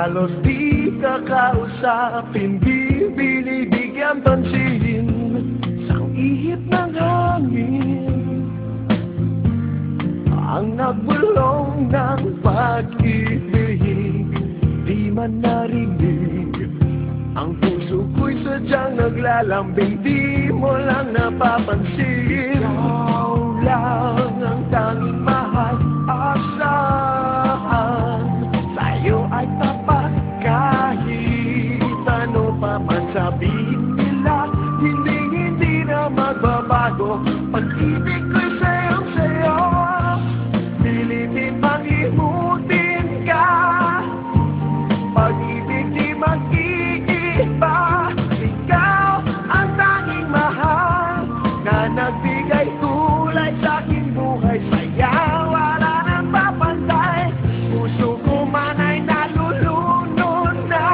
Halos di ka kausapin, di binibigyan pansin sang ihip ng hangin ang nagbulong ng pag-ibig. Di man narinig ang puso ko'y sadyang naglalambing, di mo lang napapansin. Ikaw lang ang tanging mahal, asahan sa'yo ay tapat kahit ano pa man sabihin nila. Hindi na magbabago, pag-ibig ko'y sayong-sayo. Pilitin pangimutin ka, pag-ibig di mag-iiba. Ikaw ang tanging mahal na nagbigay kulay sa aking buhay. Saya wala nang papantay, puso ko man ay nalulunod na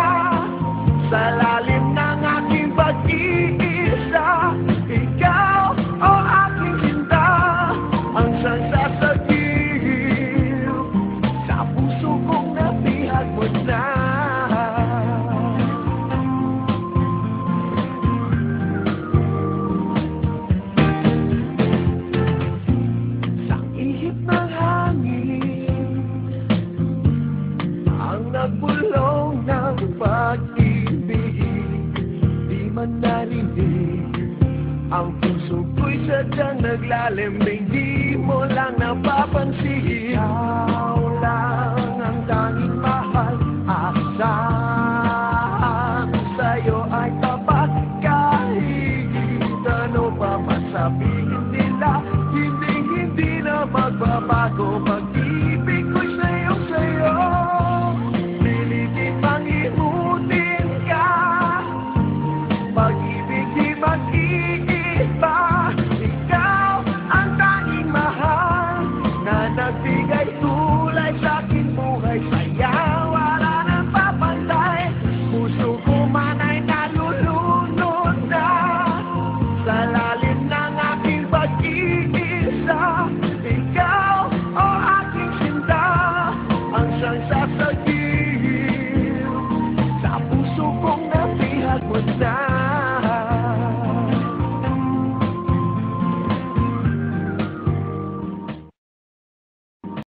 sa lalim ng aking pag-iisa. Ikaw o aking sinta, ang sansasagip sa puso kong nabihag mo na. Nagbulong ng pag-ibig, di man narinig ang puso ko'y sadyang naglalambing, di mo lang napapansin.